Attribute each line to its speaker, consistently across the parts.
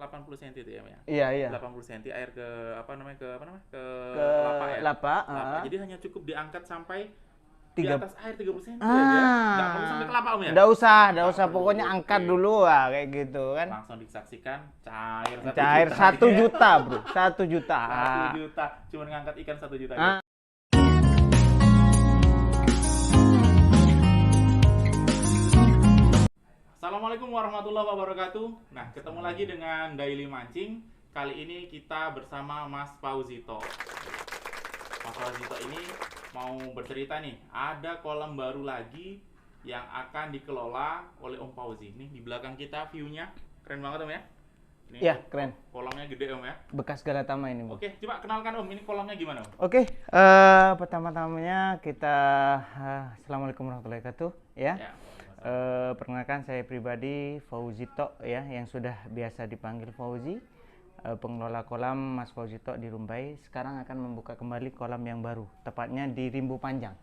Speaker 1: 80 cm itu ya, Om, ya?
Speaker 2: Iya, iya.
Speaker 1: 80 cm air ke ke
Speaker 2: Ke
Speaker 1: lapa ya.
Speaker 2: lapa,
Speaker 1: Lapa. Jadi hanya cukup diangkat sampai di
Speaker 2: tiga.
Speaker 1: atas air 30 cm aja. Nggak perlu sampai ke lapa, Om, ya?
Speaker 2: Nggak usah,
Speaker 1: Nggak perlu,
Speaker 2: pokoknya
Speaker 1: oke.
Speaker 2: angkat dulu lah kayak gitu kan.
Speaker 1: Langsung disaksikan cair 1
Speaker 2: Cair
Speaker 1: juta.
Speaker 2: 1 juta, Bro. 1 juta.
Speaker 1: 1 juta. Cuma ngangkat ikan 1 juta.
Speaker 2: Ah.
Speaker 1: Assalamualaikum warahmatullahi wabarakatuh. Nah, ketemu lagi dengan Daily Mancing. Kali ini kita bersama Mas Fauzito. Mas Fauzito ini mau bercerita nih, ada kolam baru lagi yang akan dikelola oleh Om Fauzi. Nih di belakang kita view-nya keren banget, Om, ya. Ini
Speaker 2: Iya, keren.
Speaker 1: Kolamnya gede, Om, ya.
Speaker 2: Bekas Galatama ini, Bu.
Speaker 1: Oke, coba kenalkan, Om. Ini kolamnya gimana, Om?
Speaker 2: Oke, pertama-tamanya kita Assalamualaikum warahmatullahi wabarakatuh ya.
Speaker 1: Ya.
Speaker 2: Perkenalkan saya pribadi Fauzito ya, yang sudah biasa dipanggil Fauzi, pengelola kolam Mas Fauzito di Rumbai. Sekarang akan membuka kembali kolam yang baru, tepatnya di Rimbu Panjang.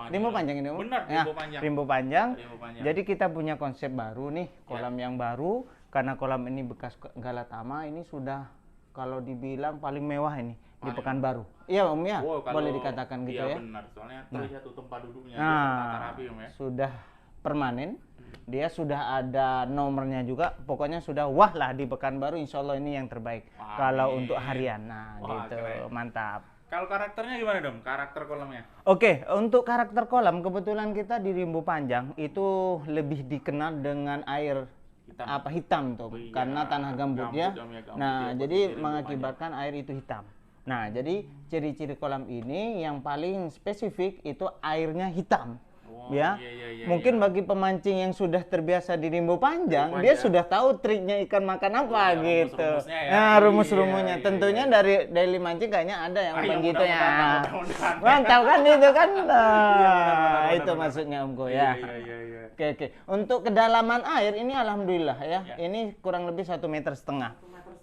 Speaker 2: Rimbu Panjang ini, Om.
Speaker 1: Benar,
Speaker 2: Ya,
Speaker 1: Rimbu Panjang.
Speaker 2: Rimbu Panjang.
Speaker 1: Rimbu Panjang.
Speaker 2: Jadi kita punya konsep baru nih, kolam yang baru, karena kolam ini bekas Galatama, ini sudah kalau dibilang paling mewah ini di Pekanbaru. Iya, Om, ya.
Speaker 1: Wow,
Speaker 2: Boleh dikatakan gitu
Speaker 1: iya,
Speaker 2: ya.
Speaker 1: benar, soalnya terlihat tuh tempat duduknya
Speaker 2: Nah,
Speaker 1: tata rapi, Om, ya.
Speaker 2: sudah permanen, dia sudah ada nomornya juga, pokoknya sudah wah lah di Pekanbaru, insya Allah ini yang terbaik.
Speaker 1: Amin.
Speaker 2: Kalau untuk harian, nah
Speaker 1: Wah,
Speaker 2: gitu,
Speaker 1: keren.
Speaker 2: mantap.
Speaker 1: Kalau karakternya gimana, Dom? Karakter kolamnya?
Speaker 2: Oke, untuk karakter kolam, kebetulan kita di Rimbu Panjang itu lebih dikenal dengan air
Speaker 1: Hitam.
Speaker 2: hitam tuh,
Speaker 1: Oh iya,
Speaker 2: karena tanah gambut ya.
Speaker 1: Om, ya, gambut
Speaker 2: Nah,
Speaker 1: ya,
Speaker 2: jadi
Speaker 1: posisi Rimbu
Speaker 2: mengakibatkan air itu hitam. Nah, jadi ciri-ciri kolam ini yang paling spesifik itu airnya hitam.
Speaker 1: Oh,
Speaker 2: Ya,
Speaker 1: iya,
Speaker 2: mungkin bagi pemancing yang sudah terbiasa di Rimbu Panjang,
Speaker 1: Rimbu
Speaker 2: dia
Speaker 1: Panjang.
Speaker 2: sudah tahu triknya ikan makan apa
Speaker 1: Iya,
Speaker 2: gitu.
Speaker 1: rumus-rumusnya ya.
Speaker 2: Nah, rumus-rumusnya.
Speaker 1: Iya,
Speaker 2: Tentunya
Speaker 1: iya.
Speaker 2: dari daily mancing kayaknya ada yang
Speaker 1: Iya,
Speaker 2: begitu ya.
Speaker 1: mudah-mudahan.
Speaker 2: Mantap kan itu kan?
Speaker 1: benar,
Speaker 2: Itu
Speaker 1: benar.
Speaker 2: maksudnya Omgo
Speaker 1: Iya,
Speaker 2: ya.
Speaker 1: iya.
Speaker 2: Oke, oke. Untuk kedalaman air ini alhamdulillah ya.
Speaker 1: Ya.
Speaker 2: Ini kurang lebih 1,5 meter.
Speaker 1: 1,5 meter.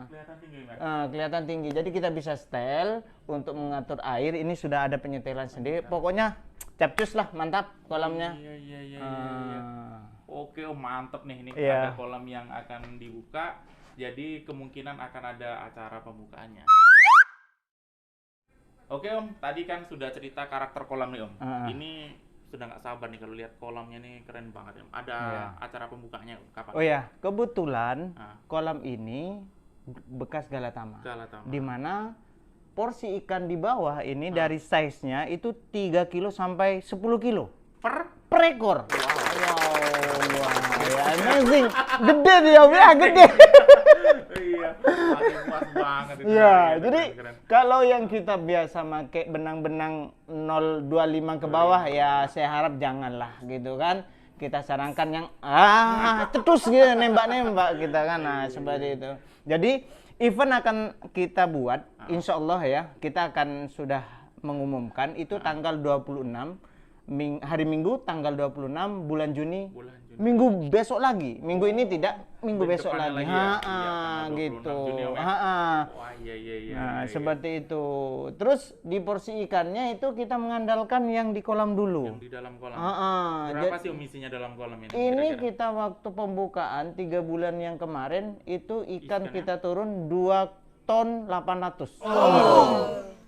Speaker 1: Kelihatan tinggi, Mas.
Speaker 2: Kelihatan tinggi. Jadi kita bisa setel untuk mengatur air. Ini sudah ada penyetelan sendiri. Pokoknya capcus lah, mantap kolamnya.
Speaker 1: Iya.
Speaker 2: Ah.
Speaker 1: Oke, Om, mantep nih. Ini
Speaker 2: Iya.
Speaker 1: ada kolam yang akan dibuka. Jadi kemungkinan akan ada acara pembukaannya. Oke, Om, tadi kan sudah cerita karakter kolam nih, Om. Ini sudah nggak sabar nih kalau lihat kolamnya nih, keren banget, Om. Ada acara pembukanya kapan?
Speaker 2: Oh ya, kebetulan
Speaker 1: Ah.
Speaker 2: kolam ini bekas Galatama.
Speaker 1: Galatama.
Speaker 2: Di mana porsi ikan di bawah ini dari size-nya itu 3 kilo sampai 10 kilo per ekor. Wow, ya, amazing. Gede dia, Om, ya, gede.
Speaker 1: Iya, makin puas banget itu.
Speaker 2: Ya,
Speaker 1: Keren,
Speaker 2: jadi
Speaker 1: keren.
Speaker 2: kalau yang kita biasa pakai benang-benang 0,25 ke bawah ya saya harap janganlah gitu kan. Kita sarankan yang cetus gitu nembak-nembak kita kan. Nah, seperti itu. Jadi event akan kita buat insya Allah ya. Kita akan sudah mengumumkan itu tanggal 26 hari Minggu tanggal 26 bulan Juni. Minggu besok lagi. Minggu ini tidak, minggu besok
Speaker 1: depannya
Speaker 2: lagi.
Speaker 1: lagi ya? Iya, tanggal 26
Speaker 2: Gitu.
Speaker 1: Juni, Om, ya? Wah, iya.
Speaker 2: Nah, seperti itu. Terus di porsi ikannya itu kita mengandalkan yang di kolam dulu.
Speaker 1: Yang di dalam kolam.
Speaker 2: Berapa
Speaker 1: Berapa sih misinya dalam kolam ini?
Speaker 2: ini
Speaker 1: kira-kira?
Speaker 2: kita waktu pembukaan 3 bulan yang kemarin itu ikan kita turun 2 ton 800.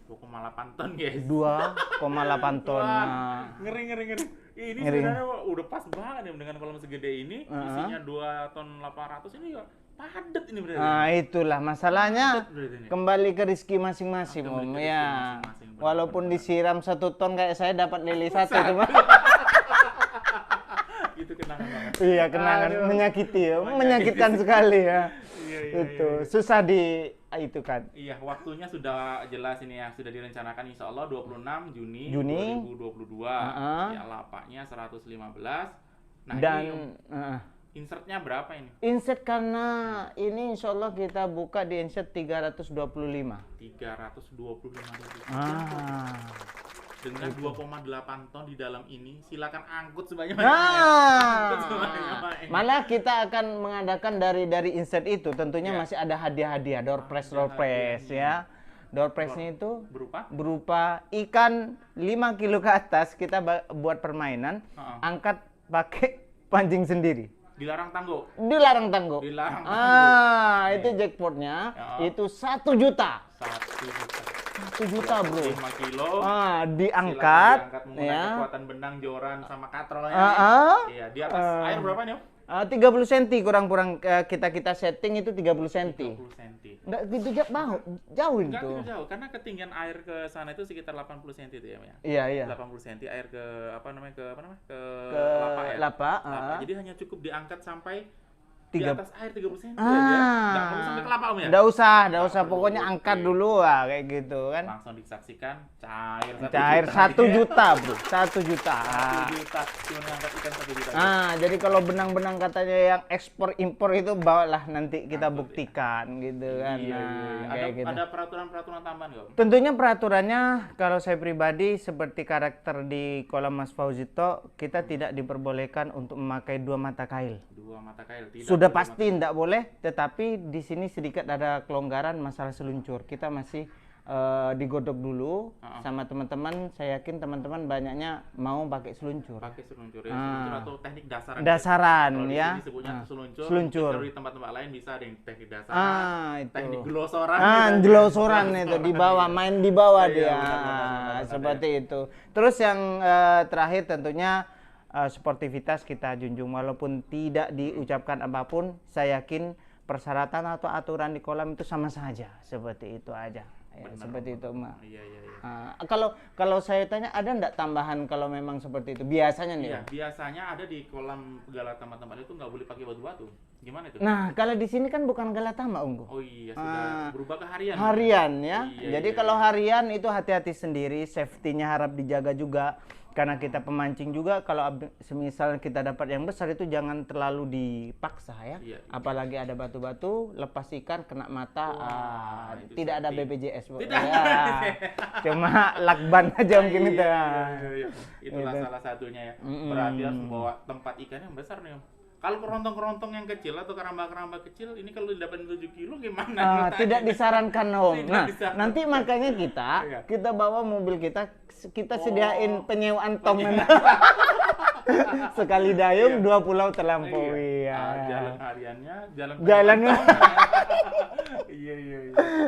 Speaker 1: 2,8 ton, guys.
Speaker 2: 2,8 ton.
Speaker 1: Wah,
Speaker 2: Nah,
Speaker 1: ngeri. Ini
Speaker 2: Ngeri.
Speaker 1: sebenarnya udah pas banget ya dengan kolam segede ini, isinya 2 ton 800 ini ya padat ini berarti.
Speaker 2: Nah, itulah masalahnya.
Speaker 1: Padat berarti ini.
Speaker 2: Kembali ke rezeki masing-masing,
Speaker 1: Kembali
Speaker 2: Om.
Speaker 1: ke rezeki
Speaker 2: Ya.
Speaker 1: masing-masing, benar,
Speaker 2: Walaupun
Speaker 1: benar.
Speaker 2: disiram 1 ton kayak saya dapat lele 1 cuma.
Speaker 1: Itu kenangan banget.
Speaker 2: Iya, kenangan
Speaker 1: Aduh.
Speaker 2: menyakiti ya, menyakitkan sekali ya.
Speaker 1: Iya.
Speaker 2: Itu susah di itu kan.
Speaker 1: Iya, waktunya sudah jelas ini ya, sudah direncanakan insya Allah 26 Juni,
Speaker 2: Juni.
Speaker 1: 2022. Ya, lapaknya 115. Nah,
Speaker 2: Dan
Speaker 1: ini insertnya berapa ini?
Speaker 2: inset karena ini insya Allah kita buka di inset 325.
Speaker 1: 325.000.
Speaker 2: Ah.
Speaker 1: Dengan 2,8 ton di dalam ini, silakan angkut sebanyak
Speaker 2: Malah kita akan mengadakan dari inset itu tentunya masih ada hadiah-hadiah door prize ya. Door prize-nya itu berupa ikan 5 kilo ke atas kita buat permainan, angkat pakai pancing sendiri.
Speaker 1: Dilarang tangguh.
Speaker 2: Dilarang tangguh.
Speaker 1: Dilarang tangguh.
Speaker 2: Itu jackpotnya,
Speaker 1: Ya.
Speaker 2: itu 1 juta.
Speaker 1: 1 juta.
Speaker 2: 1 juta, bro.
Speaker 1: 5 kilo.
Speaker 2: Diangkat,
Speaker 1: Silakan diangkat menggunakan
Speaker 2: ya.
Speaker 1: kekuatan benang, joran, sama katrolnya. Iya, di atas air berapa nih, Om?
Speaker 2: 30 cm kurang-kurang kita setting itu 30 cm.
Speaker 1: 30 cm.
Speaker 2: Enggak gitu jauh
Speaker 1: Enggak
Speaker 2: itu.
Speaker 1: gitu jauh, karena ketinggian air ke sana itu sekitar 80 cm itu ya, Om, ya.
Speaker 2: Iya, iya.
Speaker 1: 80 cm air ke apa namanya? Ke
Speaker 2: Ke
Speaker 1: lapak ya.
Speaker 2: lapak,
Speaker 1: Lapak. Jadi hanya cukup diangkat sampai di
Speaker 2: Tiga-
Speaker 1: atas air 30 cm aja. Enggak perlu sampai ke lapak, Om, ya.
Speaker 2: Nggak usah.
Speaker 1: perlu.
Speaker 2: Pokoknya angkat
Speaker 1: Oke.
Speaker 2: dulu kayak gitu kan.
Speaker 1: Langsung disaksikan cair 1
Speaker 2: Cair
Speaker 1: juta.
Speaker 2: 1 juta, bro. 1 juta.
Speaker 1: 1 juta. Cuma ngangkat ikan 1 juta.
Speaker 2: Jadi kalau benang-benang katanya yang ekspor impor itu bawalah nanti kita
Speaker 1: Angkut,
Speaker 2: buktikan gitu kan.
Speaker 1: Iya.
Speaker 2: Kayak gitu.
Speaker 1: Ada peraturan-peraturan tambahan nggak, Om?
Speaker 2: Tentunya peraturannya kalau saya pribadi seperti karakter di kolam Mas Fauzito, kita tidak diperbolehkan untuk memakai 2 mata kail.
Speaker 1: 2 mata kail tidak.
Speaker 2: Sudah
Speaker 1: boleh
Speaker 2: pasti tidak boleh, tetapi di sini sedikit ada kelonggaran masalah seluncur. Kita masih digodok dulu sama teman-teman. Saya yakin teman-teman banyaknya mau pakai seluncur.
Speaker 1: pakai seluncur ya, seluncur atau teknik dasaran.
Speaker 2: Dasaran
Speaker 1: Kalau di
Speaker 2: ya.
Speaker 1: sini disebutnya seluncur.
Speaker 2: Seluncur.
Speaker 1: Kalau di tempat-tempat lain bisa ada yang teknik dasaran,
Speaker 2: Itu.
Speaker 1: teknik gelosoran. gitu.
Speaker 2: Jelosoran itu di bawah,
Speaker 1: Iya.
Speaker 2: main di bawah
Speaker 1: Iya,
Speaker 2: dia.
Speaker 1: benar,
Speaker 2: Seperti itu. Terus yang terakhir tentunya sportivitas kita junjung, walaupun tidak diucapkan apapun, saya yakin persyaratan atau aturan di kolam itu sama saja, seperti itu aja. Ya,
Speaker 1: Benar,
Speaker 2: seperti itu, Mak.
Speaker 1: Iya.
Speaker 2: Kalau saya tanya, ada enggak tambahan kalau memang seperti itu? Biasanya nih.
Speaker 1: Iya,
Speaker 2: Om?
Speaker 1: biasanya ada di kolam Galatama tempat itu nggak boleh pakai batu-batu. Gimana itu?
Speaker 2: Nah, kalau di sini kan bukan Galatama, Unggu.
Speaker 1: Oh iya, sudah berubah ke harian.
Speaker 2: Harian ya.
Speaker 1: Iya,
Speaker 2: Jadi
Speaker 1: iya,
Speaker 2: kalau
Speaker 1: iya.
Speaker 2: harian itu hati-hati sendiri, safety-nya harap dijaga juga. Karena kita pemancing juga, kalau semisal kita dapat yang besar itu jangan terlalu dipaksa ya.
Speaker 1: Iya.
Speaker 2: Apalagi ada batu-batu, lepas ikan kena mata,
Speaker 1: Wah, itu
Speaker 2: tidak ada
Speaker 1: safety.
Speaker 2: BPJS. Bu.
Speaker 1: Tidak.
Speaker 2: Ya. Cuma lakban aja mungkin itu.
Speaker 1: Iya. Itulah
Speaker 2: Itu.
Speaker 1: salah satunya ya. Berarti harus membawa tempat ikan yang besar nih, Om. Kalau kerontong-kerontong yang kecil atau keramba-keramba kecil, ini kalau dapat 7 kilo gimana?
Speaker 2: Tidak disarankan, Om.
Speaker 1: Tidak
Speaker 2: Nah,
Speaker 1: disarankan.
Speaker 2: nanti makanya
Speaker 1: Iya.
Speaker 2: kita bawa mobil kita sediain penyewaan tong. Sekali dayung, 2 pulau terlampaui.
Speaker 1: Iya.
Speaker 2: Ya.
Speaker 1: Jalan hariannya, jalan.
Speaker 2: Jalan.
Speaker 1: Iya.
Speaker 2: Iya.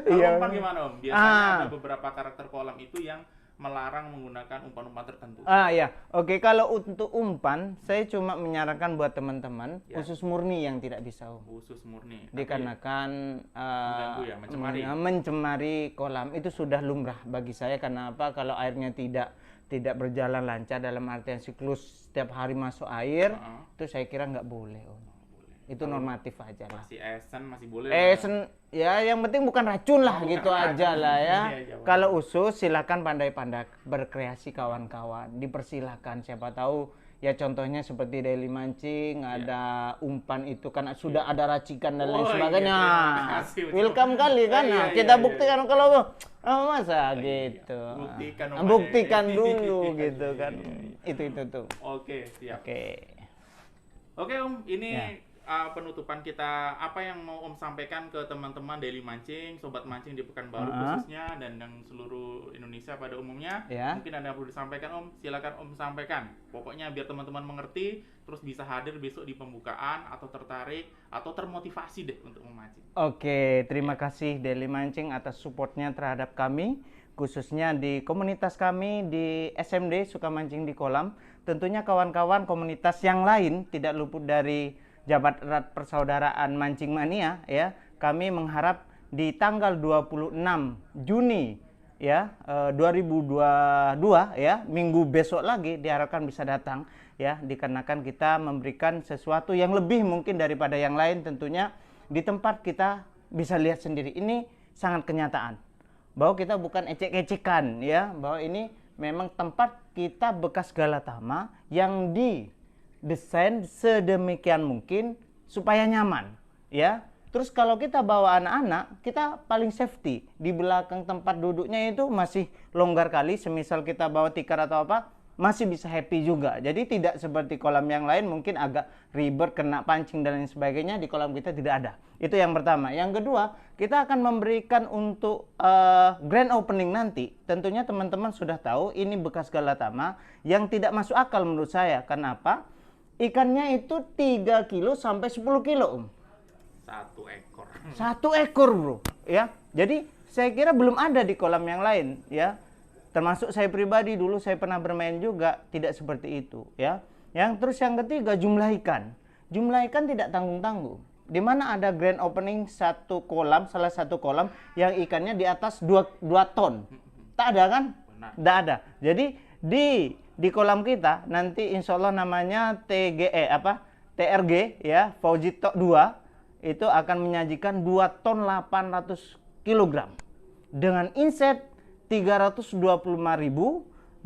Speaker 1: Kalau umpan gimana, Om? Biasanya
Speaker 2: Ah.
Speaker 1: ada beberapa karakter kolam itu yang melarang menggunakan umpan-umpan tertentu.
Speaker 2: Ya, oke. Kalau untuk umpan, saya cuma menyarankan buat teman-teman
Speaker 1: Ya.
Speaker 2: khusus murni yang tidak bisa, Om.
Speaker 1: Khusus murni.
Speaker 2: Dikarenakan
Speaker 1: Mengganggu ya, mencemari.
Speaker 2: mencemari kolam itu sudah lumrah bagi saya. Karena apa? Kalau airnya tidak berjalan lancar dalam artian siklus setiap hari masuk air, itu saya kira nggak boleh, Om. Itu normatif aja lah.
Speaker 1: Masih esen, masih boleh. lah.
Speaker 2: Ya yang penting bukan racun lah,
Speaker 1: Bukan
Speaker 2: gitu
Speaker 1: racun.
Speaker 2: aja lah ya.
Speaker 1: Iya,
Speaker 2: Kalau usus silakan pandai-pandai berkreasi kawan-kawan, dipersilakan. Siapa tahu ya contohnya seperti daily mancing, ada umpan itu kan sudah ada racikan dan lain
Speaker 1: Oh,
Speaker 2: sebagainya.
Speaker 1: iya, terima kasih.
Speaker 2: Welcome kali kan.
Speaker 1: Iya,
Speaker 2: Nah,
Speaker 1: iya,
Speaker 2: kita
Speaker 1: iya,
Speaker 2: buktikan kalau masa gitu.
Speaker 1: Buktikan,
Speaker 2: Buktikan
Speaker 1: Om.
Speaker 2: dulu
Speaker 1: Iya,
Speaker 2: gitu
Speaker 1: iya,
Speaker 2: kan.
Speaker 1: iya.
Speaker 2: Itu tuh.
Speaker 1: Oke, siap.
Speaker 2: Oke.
Speaker 1: Oke, Om, ini
Speaker 2: Ya.
Speaker 1: penutupan kita. Apa yang mau Om sampaikan ke teman-teman daily mancing, sobat mancing di Pekanbaru khususnya, dan yang seluruh Indonesia pada umumnya?
Speaker 2: Ya.
Speaker 1: Mungkin ada yang perlu disampaikan, Om. Silakan Om sampaikan. Pokoknya biar teman-teman mengerti, terus bisa hadir besok di pembukaan, atau tertarik, atau termotivasi deh untuk memancing.
Speaker 2: Oke, terima kasih Daily Mancing atas supportnya terhadap kami, khususnya di komunitas kami di SMD Suka Mancing di Kolam. Tentunya kawan-kawan komunitas yang lain tidak luput dari Jabat Erat Persaudaraan Mancing Mania ya. Kami mengharap di tanggal 26 Juni ya 2022 ya, minggu besok lagi diharapkan bisa datang ya, dikarenakan kita memberikan sesuatu yang lebih mungkin daripada yang lain. Tentunya di tempat kita bisa lihat sendiri, ini sangat kenyataan bahwa kita bukan ecek-ecekan ya, bahwa ini memang tempat kita bekas Galatama yang didesain sedemikian mungkin supaya nyaman ya. Terus kalau kita bawa anak-anak, kita paling safety. Di belakang tempat duduknya itu masih longgar kali, semisal kita bawa tikar atau apa, masih bisa happy juga. Jadi tidak seperti kolam yang lain mungkin agak ribet, kena pancing dan lain sebagainya. Di kolam kita tidak ada. Itu yang pertama. Yang kedua, kita akan memberikan untuk grand opening nanti. Tentunya teman-teman sudah tahu ini bekas Galatama yang tidak masuk akal menurut saya. Kenapa? ikannya itu 3 kilo sampai 10 kilo, Om.
Speaker 1: 1 ekor.
Speaker 2: 1 ekor, Bro. Ya. Jadi saya kira belum ada di kolam yang lain, ya. Termasuk saya pribadi dulu saya pernah bermain juga tidak seperti itu, ya. Yang ketiga jumlah ikan. Jumlah ikan tidak tanggung-tanggung. Di mana ada grand opening satu kolam, salah satu kolam yang ikannya di atas 2 ton. Tak ada kan?
Speaker 1: Benar.
Speaker 2: Tidak ada. Jadi di kolam kita nanti insya Allah namanya TRG ya, Fauzito 2 itu akan menyajikan 2 ton 800 kg dengan inset 325.000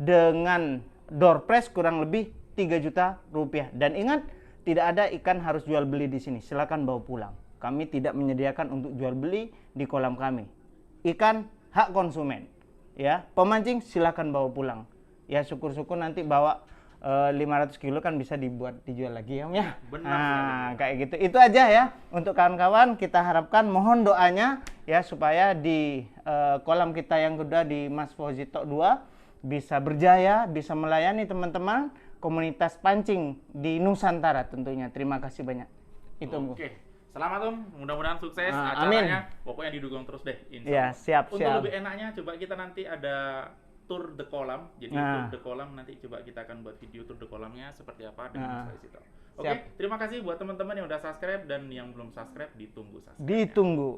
Speaker 2: dengan door price kurang lebih 3 juta rupiah. Dan ingat, tidak ada ikan harus jual beli di sini. Silakan bawa pulang. Kami tidak menyediakan untuk jual beli di kolam kami. Ikan hak konsumen. Ya, pemancing silakan bawa pulang. Ya, syukur-syukur nanti bawa 500 kilo kan bisa dijual lagi ya, Om ya.
Speaker 1: Benar
Speaker 2: Nah,
Speaker 1: sekali.
Speaker 2: kayak gitu. Itu aja ya untuk kawan-kawan. Kita harapkan mohon doanya ya supaya di kolam kita yang kedua di Mas Fauzito 2 bisa berjaya, bisa melayani teman-teman komunitas pancing di Nusantara tentunya. Terima kasih banyak. Itu Om.
Speaker 1: Oke. Selamat Om, mudah-mudahan sukses
Speaker 2: Amin.
Speaker 1: acaranya. Pokoknya didukung terus deh, insya
Speaker 2: Ya,
Speaker 1: Allah.
Speaker 2: siap,
Speaker 1: Untuk
Speaker 2: siap.
Speaker 1: lebih enaknya, coba kita nanti ada tour the kolam. Jadi
Speaker 2: Nah.
Speaker 1: tour the kolam nanti coba kita akan buat video tour the kolamnya seperti apa dengan
Speaker 2: Nah.
Speaker 1: Mas Fauzito. Oke,
Speaker 2: Siap.
Speaker 1: terima kasih buat teman-teman yang udah subscribe dan yang belum subscribe ditunggu subscribe.
Speaker 2: Ditunggu.